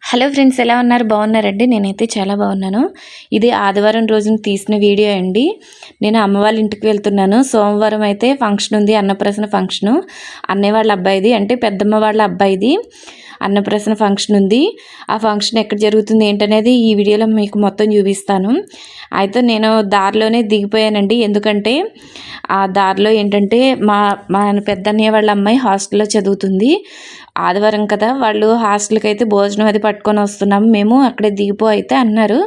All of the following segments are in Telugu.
హలో ఫ్రెండ్స్, ఎలా ఉన్నారు? బాగున్నారండి? నేనైతే చాలా బాగున్నాను. ఇది ఆదివారం రోజున తీసిన వీడియో అండి. నేను అమ్మ వాళ్ళ ఇంటికి వెళ్తున్నాను. సోమవారం అయితే ఫంక్షన్ ఉంది, అన్నప్రాసన ఫంక్షను. అన్నయ్య వాళ్ళ అబ్బాయిది, అంటే పెద్దమ్మ వాళ్ళ అబ్బాయిది అన్నప్రాసన ఫంక్షన్ ఉంది. ఆ ఫంక్షన్ ఎక్కడ జరుగుతుంది ఏంటనేది ఈ వీడియోలో మీకు మొత్తం చూపిస్తాను. అయితే నేను దారిలోనే దిగిపోయానండి. ఎందుకంటే ఆ దారిలో ఏంటంటే మా మా పెద్దన్నయ్య వాళ్ళ అమ్మాయి హాస్టల్లో చదువుతుంది. ఆదివారం కదా, వాళ్ళు హాస్టల్కి అయితే భోజనం అది పట్టుకొని వస్తున్నాము, మేము అక్కడే దిగిపో అయితే అన్నారు.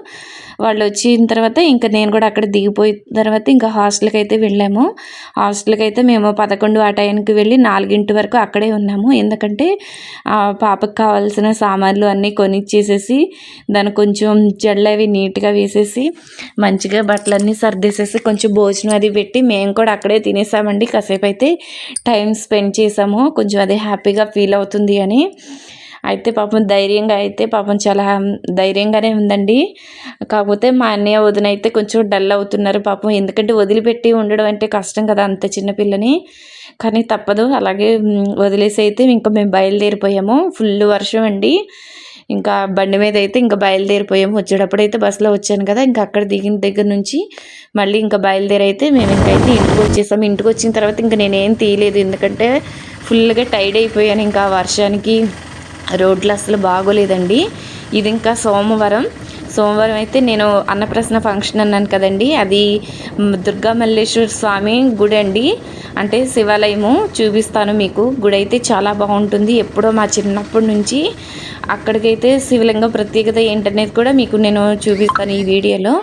వాళ్ళు వచ్చిన తర్వాత ఇంకా నేను కూడా అక్కడ దిగిపోయిన తర్వాత ఇంకా హాస్టల్కి అయితే వెళ్ళాము. హాస్టల్కి అయితే మేము 11 ఆ టైంకి వెళ్ళి 4 వరకు అక్కడే ఉన్నాము. ఎందుకంటే పాపకు కావాల్సిన సామాన్లు అన్నీ కొనిచ్చేసేసి దానికి కొంచెం జడలు అవి నీట్గా వేసేసి మంచిగా బట్టలన్నీ సర్దేసేసి కొంచెం భోజనం అది పెట్టి మేము కూడా అక్కడే తినేసామండి. కాసేపు అయితే టైం స్పెండ్ చేసాము, కొంచెం అదే హ్యాపీగా ఫీల్ అవుతుంది అని. అయితే పాపం చాలా ధైర్యంగానే ఉందండి. కాకపోతే మా అన్నయ్య వదిన అయితే కొంచెం డల్ అవుతున్నారు పాపం. ఎందుకంటే వదిలిపెట్టి ఉండడం అంటే కష్టం కదా అంత చిన్నపిల్లని. కానీ తప్పదు, అలాగే వదిలేసి అయితే ఇంకా మేము బయలుదేరిపోయాము. ఫుల్ వర్షం అండి. ఇంకా బండి మీద అయితే ఇంకా బయలుదేరిపోయాము. వచ్చేటప్పుడు అయితే బస్సులో వచ్చాను కదా, ఇంకా అక్కడ దిగిన దగ్గర నుంచి మళ్ళీ ఇంకా బయలుదేరైతే మేము ఇంకైతే ఇంటికి వచ్చేసాము. ఇంటికి వచ్చిన తర్వాత ఇంకా నేనేం తీయలేదు, ఎందుకంటే ఫుల్గా టైర్డ్ అయిపోయాను. ఇంకా వర్షానికి రోడ్లు అసలు బాగోలేదండి. ఇది ఇంకా సోమవారం అయితే నేను అన్నప్రాసన ఫంక్షన్ అన్నాను కదండి, అది దుర్గా మల్లేశ్వర స్వామి గుడి అండి, అంటే శివాలయము. చూపిస్తాను మీకు. గుడి అయితే చాలా బాగుంటుంది. ఎప్పుడో మా చిన్నప్పటి నుంచి అక్కడికైతే శివలింగం ప్రత్యేకత ఏంటనేది కూడా మీకు నేను చూపిస్తాను ఈ వీడియోలో.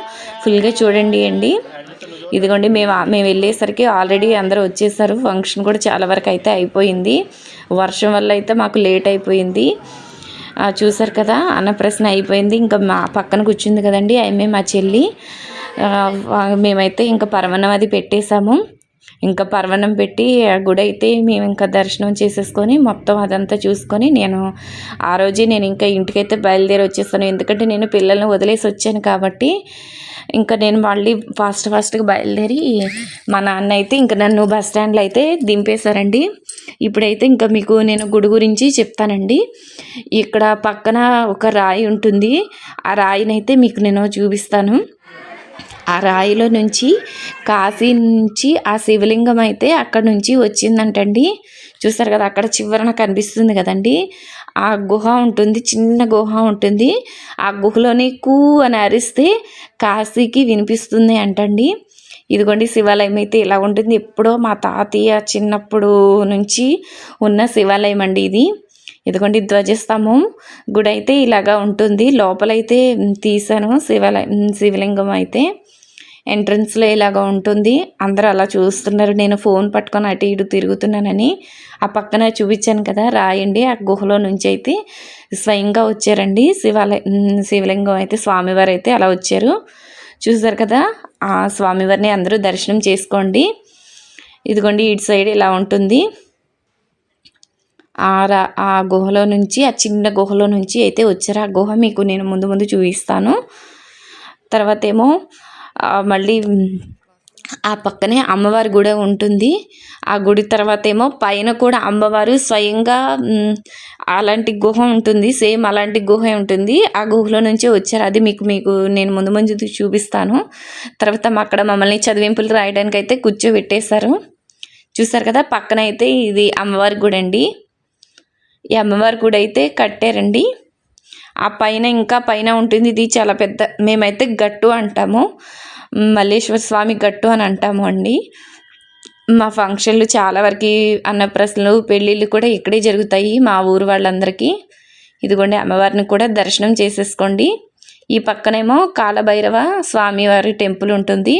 ఫుల్గా చూడండి అండి. ఇదిగోండి, మేము వెళ్ళేసరికి ఆల్రెడీ అందరూ వచ్చేసారు. ఫంక్షన్ కూడా చాలా వరకు అయితే అయిపోయింది. వర్షం వల్ల అయితే మాకు లేట్ అయిపోయింది. చూసారు కదా, అన్నప్రాసన అయిపోయింది. ఇంకా మా పక్కన కూర్చుంది కదండి ఆమె మా చెల్లి. మేమైతే ఇంకా పరమాన్నం అది పెట్టేశాము. ఇంకా పరమాన్నం పెట్టి ఆ గుడి అయితే మేము ఇంకా దర్శనం చేసేసుకొని మొత్తం అదంతా చూసుకొని ఆ రోజే నేను ఇంకా ఇంటికైతే బయలుదేరి వచ్చేస్తాను. ఎందుకంటే నేను పిల్లల్ని వదిలేసి వచ్చాను కాబట్టి ఇంకా నేను మళ్ళీ ఫాస్ట్గా బయలుదేరి మా నాన్న అయితే ఇంకా నన్ను బస్ స్టాండ్లో అయితే దింపేశారండి. ఇప్పుడైతే ఇంకా మీకు నేను గుడి గురించి చెప్తానండి. ఇక్కడ పక్కన ఒక రాయి ఉంటుంది. ఆ రాయినైతే మీకు నేను చూపిస్తాను. ఆ రాయిలో నుంచి కాశీ నుంచి ఆ శివలింగం అయితే అక్కడ నుంచి వచ్చిందంటండి. చూసారు కదా, అక్కడ చివరన కనిపిస్తుంది కదండి, ఆ గుహ ఉంటుంది, చిన్న గుహ ఉంటుంది. ఆ గుహలోని కూ అని అరిస్తే కాశీకి వినిపిస్తుంది అంటండి. ఇదిగోండి, శివాలయం అయితే ఇలా ఉంటుంది. ఎప్పుడో మా తాతయ్య చిన్నప్పుడు నుంచి ఉన్న శివాలయం అండి ఇది. ఇదిగోండి, ధ్వజస్తంభం. గుడి అయితే ఇలాగా ఉంటుంది. లోపలైతే తీసాను శివలింగం అయితే ఎంట్రన్స్లో ఇలాగా ఉంటుంది. అందరూ అలా చూస్తున్నారు. నేను ఫోన్ పట్టుకొని అటు ఇటు తిరుగుతున్నానని. ఆ పక్కన చూపించాను కదా రాయండి, ఆ గుహలో నుంచి అయితే స్వయంగా వచ్చారండి శివలింగం అయితే. స్వామివారు అయితే అలా వచ్చారు. చూసారు కదా, ఆ స్వామివారిని అందరూ దర్శనం చేసుకోండి. ఇదిగోండి, ఇటు సైడ్ ఇలా ఉంటుంది. ఆ గుహలో నుంచి, ఆ చిన్న గుహలో నుంచి అయితే వచ్చారు. ఆ గుహ మీకు నేను ముందు చూపిస్తాను. తర్వాత ఏమో మళ్ళీ ఆ పక్కనే అమ్మవారి గుడి ఉంటుంది. ఆ గుడి తర్వాత ఏమో పైన కూడా అమ్మవారు స్వయంగా అలాంటి గుహ ఉంటుంది, సేమ్ అలాంటి గుహ ఉంటుంది. ఆ గుహలో నుంచే వచ్చారు. అది మీకు నేను ముందు చూపిస్తాను. తర్వాత అక్కడ మమ్మల్ని చదివింపులు రాయడానికి అయితే కూర్చోబెట్టేశారు. చూసారు కదా, పక్కన అయితే ఇది అమ్మవారి గుడి అండి. ఈ అమ్మవారి గుడి అయితే కట్టారండి. ఆ పైన ఇంకా పైన ఉంటుంది. ఇది చాలా పెద్ద, మేమైతే గట్టు అంటాము, మల్లేశ్వర స్వామి గట్టు అని అంటాము అండి. మా ఫంక్షన్లు చాలా వరకు, అన్నప్రాసనలు, పెళ్ళిళ్ళు కూడా ఇక్కడే జరుగుతాయి మా ఊరు వాళ్ళందరికీ. ఇదిగోండి, అమ్మవారిని కూడా దర్శనం చేసేసుకోండి. ఈ పక్కనేమో కాలభైరవ స్వామివారి టెంపుల్ ఉంటుంది.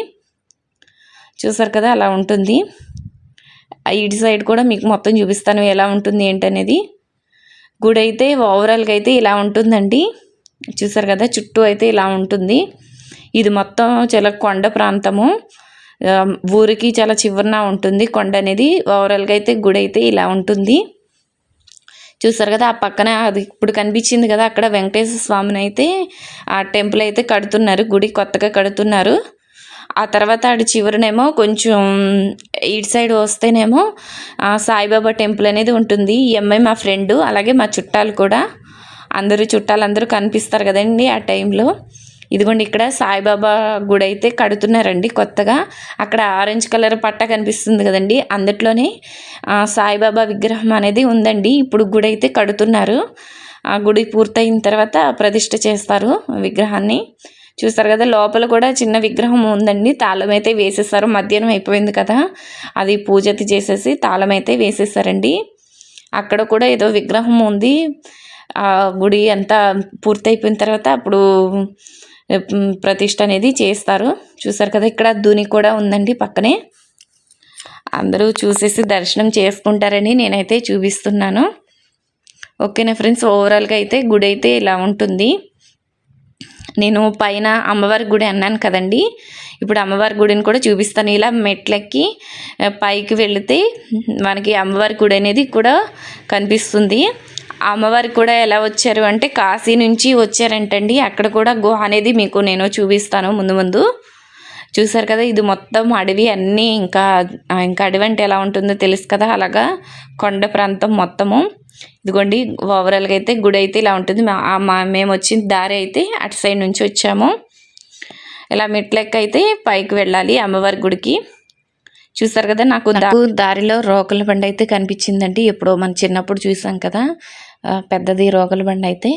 చూసారు కదా, అలా ఉంటుంది. ఇటు సైడ్ కూడా మీకు మొత్తం చూపిస్తాను ఎలా ఉంటుంది ఏంటనేది. గుడి అయితే ఓవరాల్గా అయితే ఇలా ఉంటుందండి. చూసారు కదా, చుట్టూ అయితే ఇలా ఉంటుంది. ఇది మొత్తం చాలా కొండ ప్రాంతము. ఊరికి చాలా చివరన ఉంటుంది కొండ అనేది. ఓవరాల్గా అయితే గుడి అయితే ఇలా ఉంటుంది. చూసారు కదా, ఆ పక్కన అది ఇప్పుడు కనిపించింది కదా, అక్కడ వెంకటేశ్వర స్వామిని అయితే ఆ టెంపుల్ అయితే కడుతున్నారు, గుడి కొత్తగా కడుతున్నారు. ఆ తర్వాత అటు చివరనేమో కొంచెం ఇటు సైడ్ వస్తేనేమో సాయిబాబా టెంపుల్ అనేది ఉంటుంది. ఈ అమ్మాయి మా ఫ్రెండ్, అలాగే మా చుట్టాలు కూడా. అందరూ చుట్టాలందరూ కనిపిస్తారు కదండి ఆ టైంలో. ఇదిగోండి ఇక్కడ సాయిబాబా గుడి అయితే కడుతున్నారండి కొత్తగా. అక్కడ ఆరెంజ్ కలర్ పట్ట కనిపిస్తుంది కదండి, అందులోనే సాయిబాబా విగ్రహం అనేది ఉందండి. ఇప్పుడు గుడి అయితే కడుతున్నారు. ఆ గుడి పూర్తయిన తర్వాత ప్రతిష్ఠ చేస్తారు విగ్రహాన్ని. చూస్తారు కదా, లోపల కూడా చిన్న విగ్రహం ఉందండి. తాళం అయితే వేసేస్తారు. మధ్యాహ్నం అయిపోయింది కదా, అది పూజ చేసేసి తాళం అయితే వేసేసారండి. అక్కడ కూడా ఏదో విగ్రహం ఉంది. ఆ గుడి అంతా పూర్తయిపోయిన తర్వాత అప్పుడు ప్రతిష్ఠ అనేది చేస్తారు. చూసారు కదా, ఇక్కడ ధుని కూడా ఉందండి పక్కనే. అందరూ చూసేసి దర్శనం చేసుకుంటారని నేనైతే చూపిస్తున్నాను. ఓకేనా ఫ్రెండ్స్, ఓవరాల్గా అయితే గుడి అయితే ఇలా ఉంటుంది. నేను పైన అమ్మవారి గుడి అన్నాను కదండి, ఇప్పుడు అమ్మవారి గుడిని కూడా చూపిస్తాను. ఇలా మెట్లెక్కి పైకి వెళితే మనకి అమ్మవారి గుడి అనేది కూడా కనిపిస్తుంది. అమ్మవారి కూడా ఎలా వచ్చారు అంటే కాశీ నుంచి వచ్చారంటండి. అక్కడ కూడా గుహ అనేది మీకు నేను చూపిస్తాను ముందు ముందు. చూసారు కదా, ఇది మొత్తం అడవి అన్నీ. ఇంకా అడవి అంటే ఎలా ఉంటుందో తెలుసు కదా, అలాగా కొండ ప్రాంతం మొత్తము. ఇదిగోండి ఓవరాల్గా అయితే గుడి అయితే ఇలా ఉంటుంది. మేము వచ్చిన దారి అయితే అటు సైడ్ నుంచి వచ్చాము. ఇలా మెట్లెక్క అయితే పైకి వెళ్ళాలి అమ్మవారి గుడికి. చూసారు కదా, నాకు దారిలో రోకల బండి అయితే కనిపించిందండి. ఎప్పుడో మన చిన్నప్పుడు చూసాం కదా, పెద్దది రోకల బండి అయితే.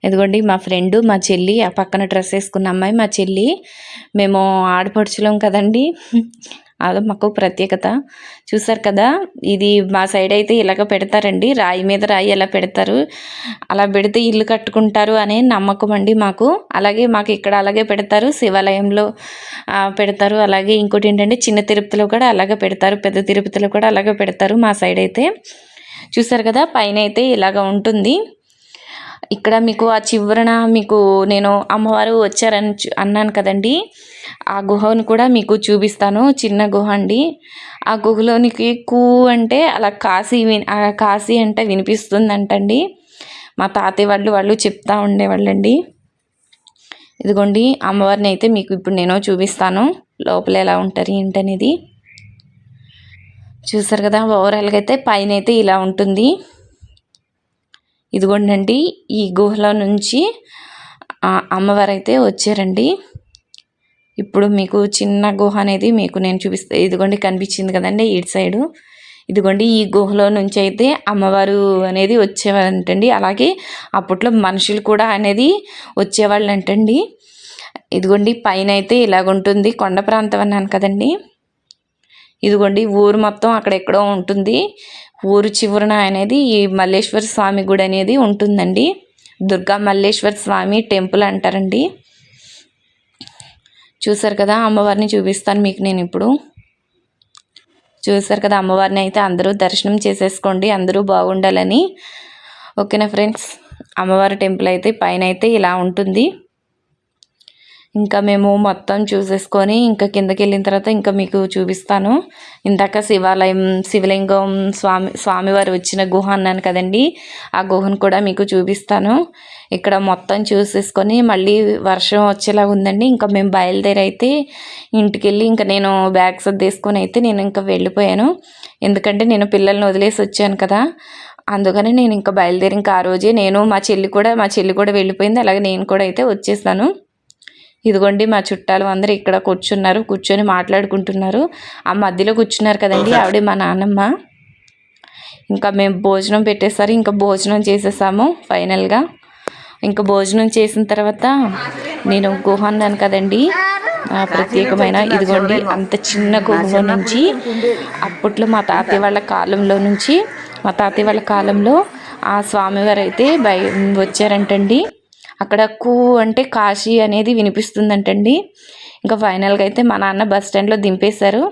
ఇదిగోండి మా ఫ్రెండు, మా చెల్లి, ఆ పక్కన డ్రెస్ వేసుకున్న అమ్మాయి మా చెల్లి. మేము ఆడపడుచులం కదండి, అది మాకు ప్రత్యేకత. చూసారు కదా, ఇది మా సైడ్ అయితే ఇలాగ పెడతారండి. రాయి మీద రాయి ఎలా పెడతారు, అలా పెడితే ఇల్లు కట్టుకుంటారు అనే నమ్మకం అండి మాకు. అలాగే మాకు ఇక్కడ అలాగే పెడతారు, శివాలయంలో పెడతారు. అలాగే ఇంకోటి ఏంటంటే చిన్న తిరుపతిలో కూడా అలాగే పెడతారు, పెద్ద తిరుపతిలో కూడా అలాగే పెడతారు మా సైడ్ అయితే. చూసారు కదా, పైన అయితే ఇలాగ ఉంటుంది. ఇక్కడ మీకు ఆ చివరన మీకు నేను అమ్మవారు వచ్చారని అన్నాను కదండి, ఆ గుహను కూడా మీకు చూపిస్తాను. చిన్న గుహ అండి. ఆ గుహలోనికి కూ అంటే అలా కాశీ అంటే వినిపిస్తుందంటండి. మా తాతయ్య వాళ్ళు చెప్తా ఉండేవాళ్ళండి. ఇదిగోండి అమ్మవారిని అయితే మీకు ఇప్పుడు నేను చూపిస్తాను, లోపల ఎలా ఉంటారు ఏంటనేది. చూసారు కదా, ఓవరాల్గా అయితే పైన అయితే ఇలా ఉంటుంది. ఇదిగోండి ఈ గుహలో నుంచి అమ్మవారు అయితే వచ్చారండి. ఇప్పుడు మీకు చిన్న గుహ అనేది మీకు నేను చూపిస్తాను. ఇదిగోండి కనిపించింది కదండి ఇటు సైడు. ఇదిగోండి ఈ గుహలో నుంచి అయితే అమ్మవారు అనేది వచ్చేవారంటండి. అలాగే అప్పట్లో మనుషులు కూడా అనేది వచ్చేవాళ్ళు అంటండి. ఇదిగోండి పైన అయితే ఇలాగుంటుంది. కొండ ప్రాంతం అన్నాను కదండి. ఇదిగోండి ఊరు మొత్తం అక్కడెక్కడో ఉంటుంది. ఊరు చివరన అనేది ఈ మల్లేశ్వర స్వామి గుడి అనేది ఉంటుందండి. దుర్గా మల్లేశ్వర స్వామి టెంపుల్ అంటారండి. చూసారు కదా, అమ్మవారిని చూపిస్తాను మీకు నేను ఇప్పుడు. చూసారు కదా, అమ్మవారిని అయితే అందరూ దర్శనం చేసేసుకోండి, అందరూ బాగుండాలని. ఓకేనా ఫ్రెండ్స్, అమ్మవారి టెంపుల్ అయితే పైన అయితే ఇలా ఉంటుంది. ఇంకా మేము మొత్తం చూసేసుకొని ఇంకా కిందకి వెళ్ళిన తర్వాత ఇంకా మీకు చూపిస్తాను. ఇందాక శివలింగం స్వామివారు వచ్చిన గుహ అన్నాను కదండి, ఆ గుహను కూడా మీకు చూపిస్తాను. ఇక్కడ మొత్తం చూసేసుకొని మళ్ళీ వర్షం వచ్చేలా ఉందండి. ఇంకా మేము బయలుదేరి అయితే ఇంటికి వెళ్ళి ఇంకా నేను బ్యాగ్ సర్దేసుకొని అయితే నేను ఇంకా వెళ్ళిపోయాను. ఎందుకంటే నేను పిల్లల్ని వదిలేసి వచ్చాను కదా, అందుకని నేను ఇంకా బయలుదేరి ఇంకా ఆ రోజే మా చెల్లి కూడా వెళ్ళిపోయింది. అలాగే నేను కూడా అయితే వచ్చేసాను. ఇదిగోండి మా చుట్టాలు అందరూ ఇక్కడ కూర్చొని మాట్లాడుకుంటున్నారు. ఆ మధ్యలో కూర్చున్నారు కదండి, ఆవిడే మా నాన్నమ్మ. ఇంకా మేము భోజనం పెట్టేసరి ఇంకా భోజనం చేసేసాము ఫైనల్గా. ఇంకా భోజనం చేసిన తర్వాత నేను గుహ అన్నాను కదండి, ప్రత్యేకమైన ఇదిగోండి అంత చిన్న గుహలో నుంచి అప్పట్లో మా తాతయ్య వాళ్ళ కాలంలో ఆ స్వామివారు అయితే వచ్చారంటండి. అక్కడ కూ అంటే కాశీ అనేది వినిపిస్తుందంటండి. ఇంకా ఫైనల్గా అయితే మా నాన్న బస్ స్టాండ్లో దింపేశారు.